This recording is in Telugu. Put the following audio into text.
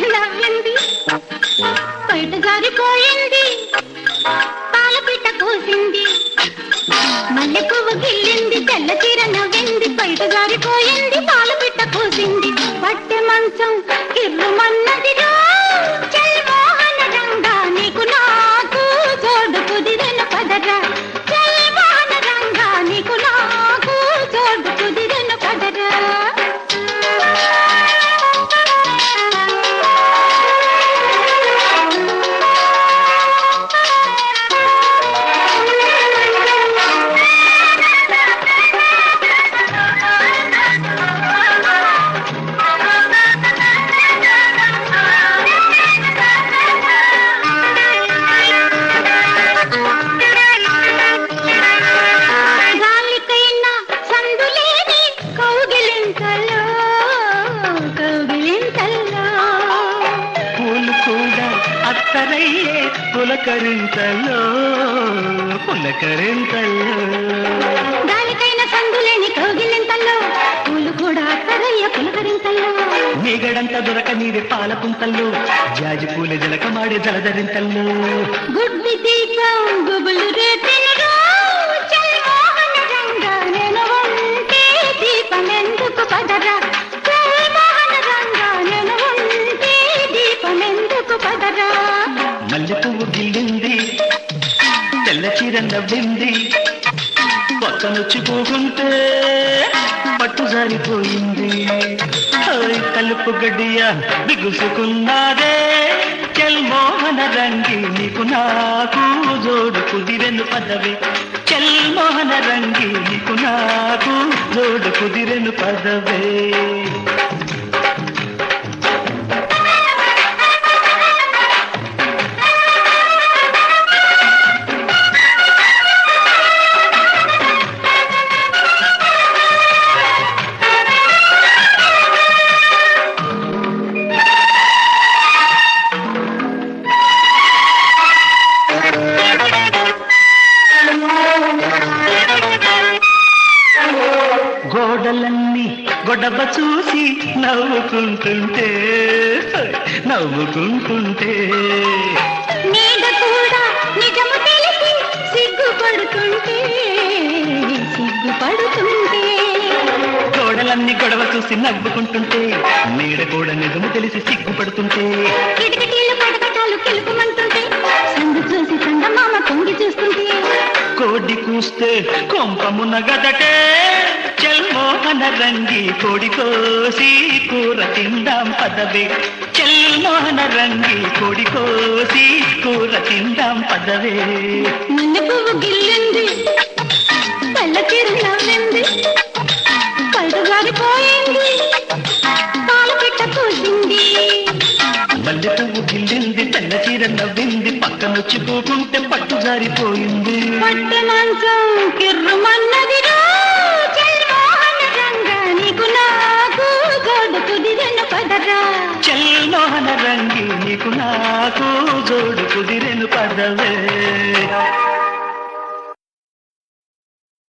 నవ్వింది బయట జారిపోయింది పాలపిట్ట కూసింది మల్లె పువ్వు గిల్లింది తెల్ల చీర నవ్వింది బయట జారిపోయింది పాలపిట్ట కూసింది పట్టె మంచం కిర్రుమన్నదిరో చల్మోహన రంగా నీకు నాకు జోడు కుదిరెను పదరా చల్మోహన రంగా నీకు నాకు జోడు కుదిరెను పదరా అత్తరయ్యే పులకరింతల్లో పులకరింతల్లో దానికైనా సందులేని కౌగిలింతల్లో పూలు కూడా అత్తరయ్య పులకరింతల్లో నీగడంత దొరక నీవే పాల పుంతల్లో జాజి పూల జలకమాడే జలధరింతల్లో గుడ్డి దీపం గుబులు రేపెనురో చల్మోహన రంగా నేను ఉంటే దీపం ఎందుకు పదరా చల్మోహన రంగా నేను ఉంటే దీపం ఎందుకు పదరా మల్లె పువ్వు గిల్లింది తెల్ల చీర నవ్వింది పక్కనొచ్చి పోకుంటే పట్టు జారిపోయింది కలుపు గడ్డియ బిగుసుకున్నారే చల్మోహన రంగి నీకు నాకు జోడు కుదిరెను పదవి చల్మోహన రంగి నీకు నాకు జోడు కుదిరెను పదవే గోడలన్నీ గొడవ చూసి నవ్వుకుంటుంటే నీడ కూడా నిజము తెలిసి సిగ్గుపడుతుంటే గోడలన్నీ గొడవ చూసి నవ్వుకుంటుంటే నీడ కూడా నిజము తెలిసి సిగ్గుపడుతుంటే కిటికీలు పడకటాలు కెలుపుమంటుంటే సందు చూసి చందమామ తొంగి చూస్తుంటే కోడి కూస్తే కొంపమున గదటే చల్మోహన రంగి కోడి కోసి కూర తిందాం పదవే చల్మోహన రంగి కోడి కోసి కూర తిందాం పదవే మల్లె పువ్వు గిల్లింది తెల్ల చీర నవ్వింది బయట జారిపోయింది పాలపిట్ట కూసింది మల్లె పువ్వు గిల్లింది తెల్ల చీర నవ్వింది పక్కనొచ్చి పోకుంటే పట్టు జారిపోయింది పట్టె మంచం కిర్రుమన్నదిరో చల్మోహన రంగా నీకు నాకు జోడు కుదిరెను పదరా చల్మోహన రంగి నీకు నాకు జోడు కుదిరెను పదవే